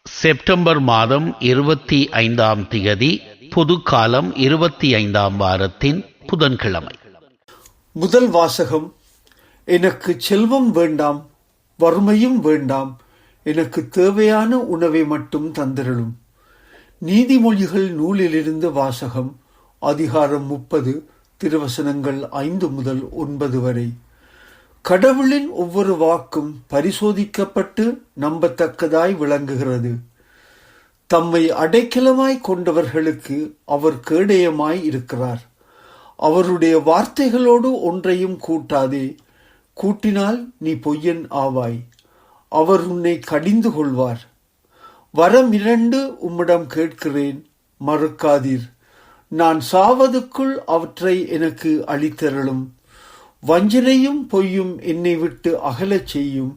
September மாதம் 25ஆம் திகதி, பொதுக்காலம் 25ஆம் வாரத்தின் புதன்கிழமை. முதல் வாசகம். எனக்கு செல்வம் வேண்டாம், வறுமையும் வேண்டாம், எனக்கு தேவையான உணவை மட்டும் தந்திரலும். நீதிமொழிகள் நூலிலிருந்து வாசகம். அதிகாரம் 30, திருவசனங்கள் 5 முதல் 9 வரை. கடவுளின் ஒவ்வொரு வாக்கும் பரிசோதிக்கப்பட்டு நம்பத்தக்கதாய் விளங்குகிறது. தம்மை அடைக்கலமாய் கொண்டவர்களுக்கு அவர் கேடயமாய் இருக்கிறார். அவருடைய வார்த்தைகளோடு ஒன்றையும் கூட்டாதே, கூட்டினால் நீ பொய்யன் ஆவாய். அவர் உன்னை கடிந்து கொள்வார். வரம் 2 உம்மிடம் கேட்கிறேன், மறுக்காதீர். நான் சாவதுக்குள் அவற்றை எனக்கு அளித்தருளும். வஞ்சனையும் பொய்யும் என்னை விட்டு அகலச் செய்யும்.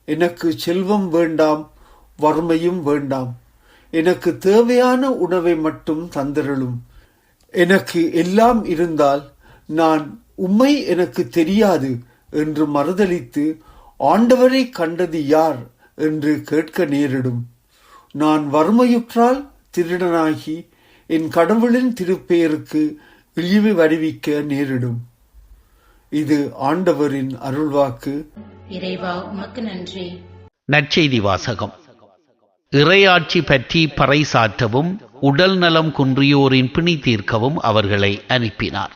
எனக்கு செல்வம் வேண்டாம், வறுமையும் வேண்டாம், எனக்கு தேவையான உணவை மட்டும் தந்திரலும். எனக்கு எல்லாம் இருந்தால் நான் உம்மை எனக்கு தெரியாது என்று மறுதலித்து ஆண்டவரை கண்டது யார் என்று கேட்க நேரிடும். நான் வறுமையுற்றால் திருடனாகி என் கடவுளின் திருப்பெயருக்கு இழிவு வருவிக்க நேரிடும். இது ஆண்டவரின் அருள்வாக்கு. இறைவா, உமக்கு நன்றி. நற்செய்தி வாசகம். இறையாட்சி பற்றி பறைசாற்றவும் உடல் நலம் குன்றியோரின் பிணி தீர்க்கவும் அவர்களை அனுப்பினார்.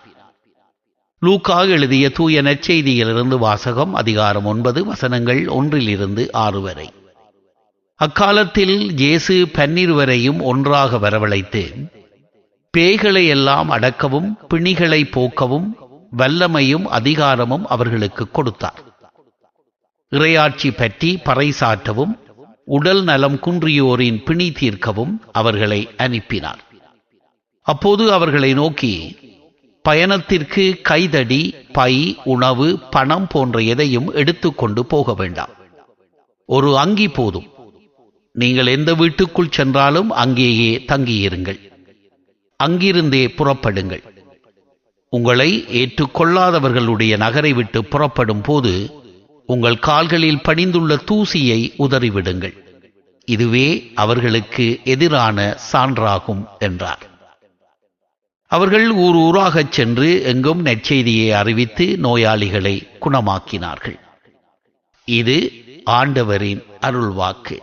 லூக்கா எழுதிய தூய நற்செய்தியிலிருந்து வாசகம். அதிகாரம் 9, வசனங்கள் 1-6 வரை. அக்காலத்தில் இயேசு 12 ஒன்றாக வரவழைத்து, பேய்களை எல்லாம் அடக்கவும் பிணிகளை போக்கவும் வல்லமையும் அதிகாரமும் அவர்களுக்கு கொடுத்தார். இறையாட்சி பற்றி பறைசாற்றவும் உடல் நலம் குன்றியோரின் பிணி தீர்க்கவும் அவர்களை அனுப்பினார். அப்போது அவர்களை நோக்கி, பயணத்திற்கு கைதடி, பை, உணவு, பணம் போன்ற எதையும் எடுத்துக்கொண்டு போக வேண்டாம். ஒரு அங்கி போதும். நீங்கள் எந்த வீட்டுக்குள் சென்றாலும் அங்கேயே தங்கியிருங்கள். அங்கிருந்தே புறப்படுங்கள். உங்களை ஏற்றுக்கொள்ளாதவர்களுடைய நகரை விட்டு புறப்படும் போது உங்கள் கால்களில் படிந்துள்ள தூசியை உதறிவிடுங்கள். இதுவே அவர்களுக்கு எதிரான சான்றாகும் என்றார். அவர்கள் ஊர் ஊராகச் சென்று எங்கும் நற்செய்தியை அறிவித்து நோயாளிகளை குணமாக்கினார்கள். இது ஆண்டவரின் அருள்வாக்கு.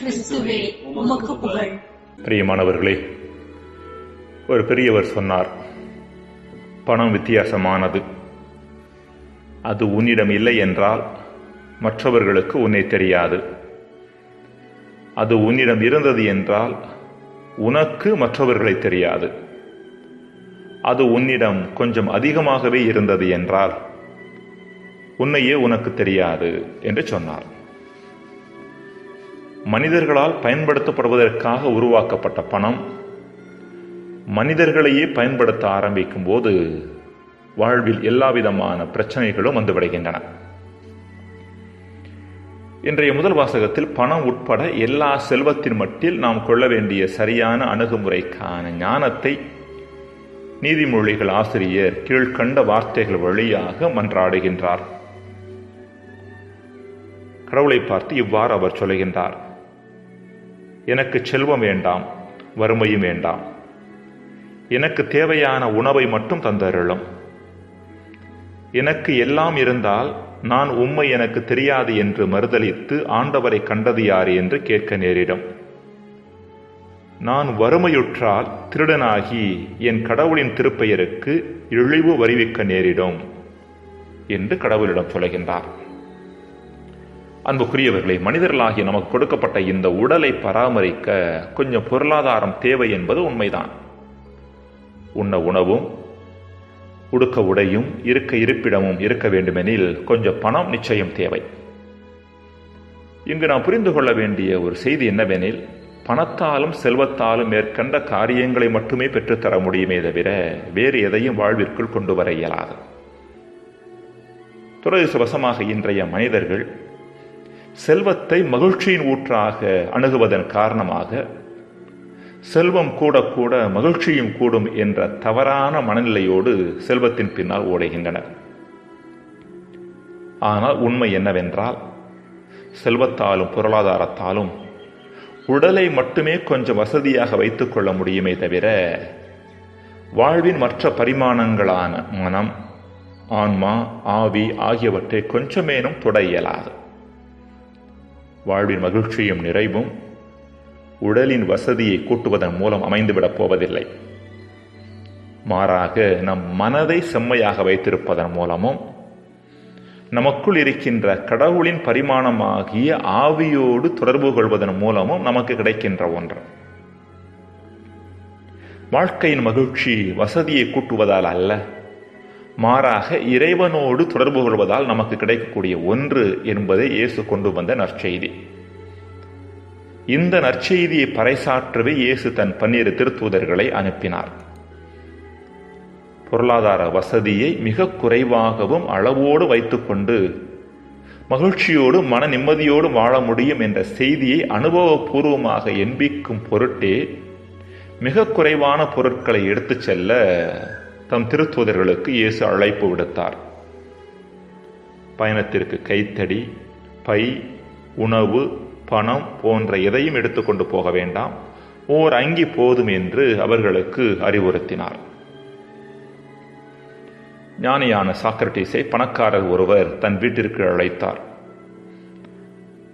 கிறிஸ்துவே, உமக்கு புகழ். பிரியமானவர்களே, ஒரு பெரியவர் சொன்னார், பணம் வித்தியாசமானது. அது உன்னிடம் இல்லை என்றால் மற்றவர்களுக்கு உன்னை தெரியாது. அது உன்னிடம் இருந்தது என்றால் உனக்கு மற்றவர்களை தெரியாது. அது உன்னிடம் கொஞ்சம் அதிகமாகவே இருந்தது என்றால் உன்னையே உனக்கு தெரியாது என்று சொன்னார். மனிதர்களால் பயன்படுத்தப்படுவதற்காக உருவாக்கப்பட்ட பணம் மனிதர்களையே பயன்படுத்த ஆரம்பிக்கும் போது வாழ்வில் எல்லாவிதமான பிரச்சனைகளும் வந்துவிடுகின்றன. இன்றைய முதல் வாசகத்தில் பணம் உட்பட எல்லா செல்வத்தின் மட்டில் நாம் கொள்ள வேண்டிய சரியான அணுகுமுறைக்கான ஞானத்தை நீதிமொழிகள் ஆசிரியர் கீழ்கண்ட வார்த்தைகள் வழியாக மன்றாடுகின்றார். கடவுளை பார்த்து இவ்வாறு அவர் சொல்லுகின்றார், எனக்கு செல்வம் வேண்டாம், வறுமையும் வேண்டாம், எனக்கு தேவையான உணவை மட்டும் தந்தருளும். எனக்கு எல்லாம் இருந்தால் நான் உம்மை எனக்கு தெரியாது என்று மறுதலித்து ஆண்டவரை கண்டது யார் என்று கேட்க நேரிடும். நான் வறுமையுற்றால் திருடனாகி என் கடவுளின் திருப்பெயருக்கு இழிவு வருவிக்க நேரிடும் என்று கடவுளிடம் சொல்கின்றார். அன்புக்குரியவர்களை, மனிதர்களாகி நமக்கு கொடுக்கப்பட்ட இந்த உடலை பராமரிக்க கொஞ்சம் பொருளாதாரம் தேவை என்பது உண்மைதான். உண்ண உணவும் உடுக்க உடையும் இருக்க இருப்பிடமும் இருக்க வேண்டுமெனில் கொஞ்சம் பணம் நிச்சயம் தேவை. இங்கு நாம் புரிந்து கொள்ள வேண்டிய ஒரு செய்தி என்னவெனில், பணத்தாலும் செல்வத்தாலும் மேற்கண்ட காரியங்களை மட்டுமே பெற்றுத்தர முடியுமே தவிர வேறு எதையும் வாழ்விற்குள் கொண்டு வர இயலாது. துரதிர்ஷ்டவசமாக இன்றைய மனிதர்கள் செல்வத்தை மகிழ்ச்சியின் ஊற்றாக அணுகுவதன் காரணமாக செல்வம் கூட கூட மகிழ்ச்சியும் கூடும் என்ற தவறான மனநிலையோடு செல்வத்தின் பின்னால் ஓடுகின்றனர். ஆனால் உண்மை என்னவென்றால், செல்வத்தாலும் பொருளாதாரத்தாலும் உடலை மட்டுமே கொஞ்சம் வசதியாக வைத்துக் கொள்ள முடியுமே தவிர வாழ்வின் மற்ற பரிமாணங்களான மனம், ஆன்மா, ஆவி ஆகியவற்றை கொஞ்சமேனும் தொட இயலாது. வாழ்வின் மகிழ்ச்சியும் நிறைவும் உடலின் வசதியை கூட்டுவதன் மூலம் அமைந்துவிடப் போவதில்லை. மாறாக நம் மனதை செம்மையாக வைத்திருப்பதன் மூலமும் நமக்குள் இருக்கின்ற கடவுளின் பரிமாணமாகிய ஆவியோடு தொடர்பு கொள்வதன் மூலமும் நமக்கு கிடைக்கின்ற ஒன்று. வாழ்க்கையின் மகிழ்ச்சி வசதியை கூட்டுவதால் அல்ல, மாறாக இறைவனோடு தொடர்பு கொள்வதால் நமக்கு கிடைக்கக்கூடிய ஒன்று என்பதை இயேசு கொண்டு வந்த நற்செய்தி. இந்த நற்செய்தியை பறைசாற்றவே இயேசு தன் 12 திருத்தூதர்களை அனுப்பினார். பொருளாதார வசதியை மிக குறைவாகவும் அளவோடு வைத்துக்கொண்டு மகிழ்ச்சியோடு மன நிம்மதியோடு வாழ முடியும் என்ற செய்தியை அனுபவபூர்வமாக என்பிக்கும் பொருட்டே மிக குறைவான பொருட்களை எடுத்துச் செல்ல தம் திருத்தூதர்களுக்கு இயேசு அழைப்பு விடுத்தார். பயணத்திற்கு கைத்தடி, பை, உணவு, பணம் போன்ற எதையும் எடுத்துக்கொண்டு போக வேண்டாம், ஓர் அங்கி போதும் என்று அவர்களுக்கு அறிவுறுத்தினார். ஞானியான சாக்ரட்டிஸை பணக்காரர் ஒருவர் தன் வீட்டிற்கு அழைத்தார்.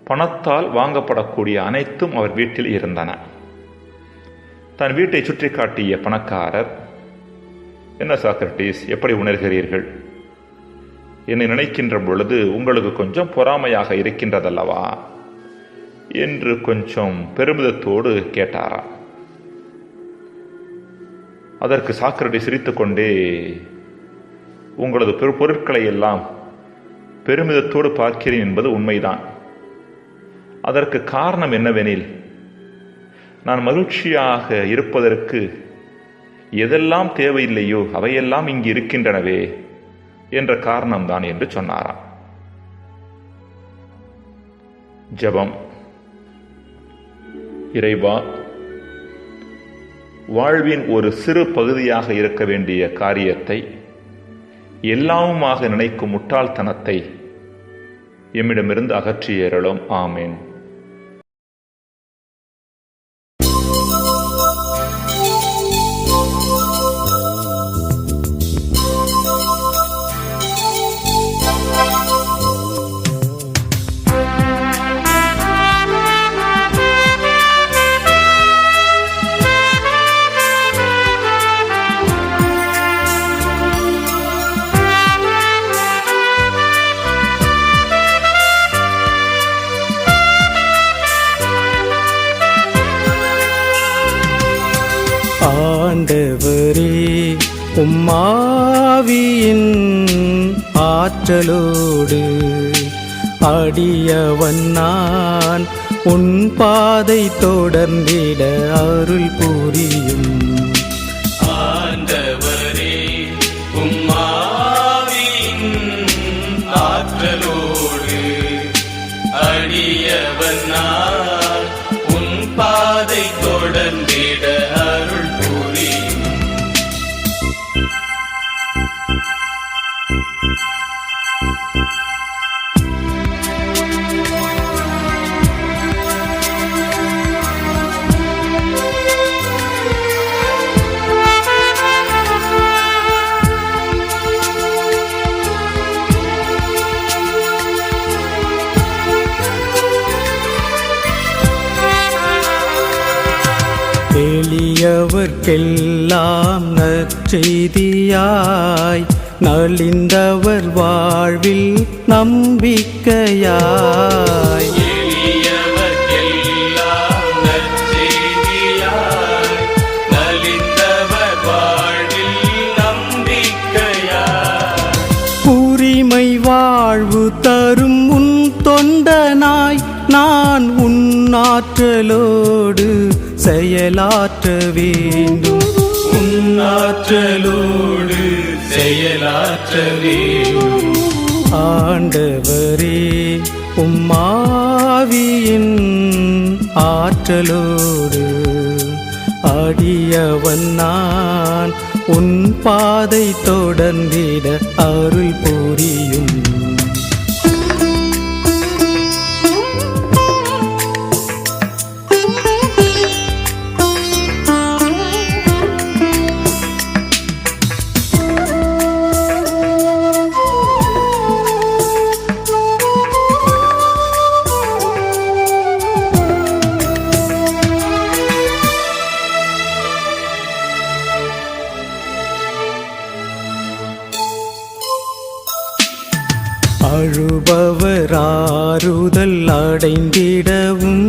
பணத்தால் வாங்கப்படக்கூடிய அனைத்தும் அவர் வீட்டில் இருந்தன. தன் வீட்டை சுற்றி காட்டிய பணக்காரர், என்ன சாக்ரட்டிஸ், எப்படி உணர்கிறீர்கள்? என்னை நினைக்கின்ற பொழுது உங்களுக்கு கொஞ்சம் பொறாமையாக இருக்கின்றதல்லவா என்று கொஞ்சம் பெருமிதத்தோடு கேட்டாரா? அதற்கு சாக்ரட்டிஸ் சிரித்துக்கொண்டே, உங்களது பொருட்களை எல்லாம் பெருமிதத்தோடு பார்க்கிறேன் என்பது உண்மைதான். அதற்கு காரணம் என்னவெனில், நான் மகிழ்ச்சியாக இருப்பதற்கு எதெல்லாம் தேவையில்லையோ அவையெல்லாம் இங்கு இருக்கின்றனவே என்ற காரணம்தான் என்று சொன்னாராம். ஜெபம். இறைவா, வாழ்வின் ஒரு சிறு பகுதியாக இருக்க வேண்டிய காரியத்தை எல்லாமுமாக நினைக்கும் முட்டாள்தனத்தை எம்மிடமிருந்து அகற்றியருளும். ஆமேன். ஆண்டவரே, உம்மாவியின் ஆற்றலோடு அடியவன் நான் உன் பாதை தொடர்ந்திட அருள் புரியும். ஆண்டவரே, உம்மாவியின் ஆற்றலோடு அடியவன் நான் உன் பாதை தொடர்ந்திட அருள் புரியும். எளியவர்க்கெல்லாம் நற்செய்தியாய் நலிந்தவர் வாழ்வில் நம்பிக்கையாய் எளியவர்க்கெல்லாம் நற்செய்தியாய் நலிந்தவர் வாழ்வில் நம்பிக்கையாய் உரிமை வாழ்வு தரும் உன் தொண்டனாய் நான் உன் ஆற்றலோடு செயலாற்ற வேண்டும். உன்னாற்றலோடு செயலாற்ற வேண்டும். ஆண்டவரே, உம்மாவியின் ஆற்றலோடு அடியவன் நான் உன் பாதை தொடர்ந்திட அருள் புரியும். அடைந்திடவும்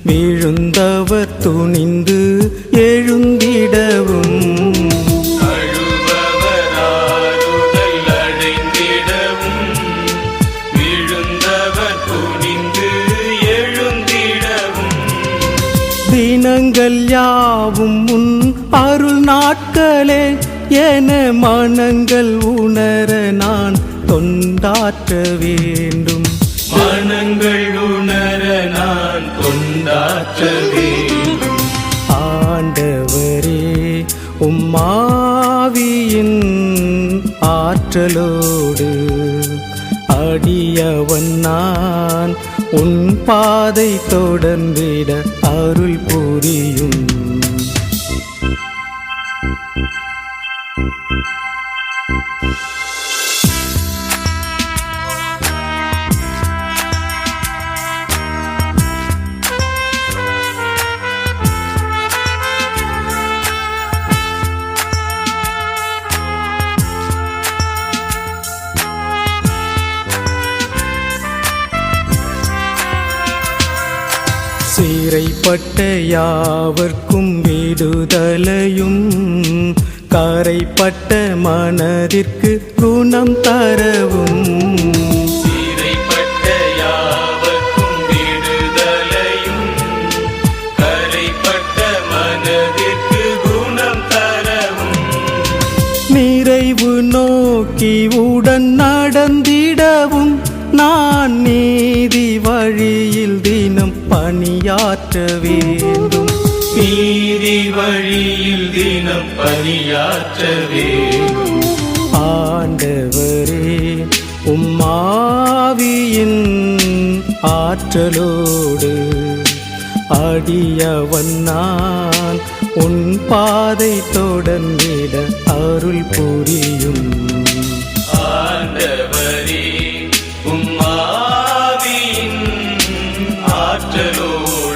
விழுந்தவர் துணிந்து எழுந்திடவும் அழுபவர் ஆறுதல் அடைந்திடவும் விழுந்தவர் துணிந்து எழுந்திடவும் தினங்கள் யாவும் உன் அருள் நாட்களே என மனங்கள் உணர நான் தொண்டாற்ற வேண்டும். மனங்கள் உணர நான் கொண்டாற்ற வேண்டும். ஆண்டவரே உம்மாவியின் ஆற்றலோடு அடியவன் நான் உன் பாதை தொடர்ந்திட அருள் புரியும். சிறைப்பட்ட யாவர்க்கும் விடுதலையும் கரைப்பட்ட மனதிற்கு குணம் தரவும் சிறைப்பட்ட யாவர்க்கும் விடுதலையும் கரைப்பட்ட மனதிற்கு குணம் தரவும் நிறைவு நோக்கி உடன் நடந்திடவும் நான் நீதி வழியில் தினம் பணியாற்ற வேண்டும். நீதி வழியில் தினம் பணியாற்ற வேண்டும். ஆண்டவரே உம்மாவியின் ஆற்றலோடு அடியவன் நான் உன் பாதை தொடர்ந்திட அருள் புரியும். ஆண்டவரே உம்மாவின் ஆற்றலோடு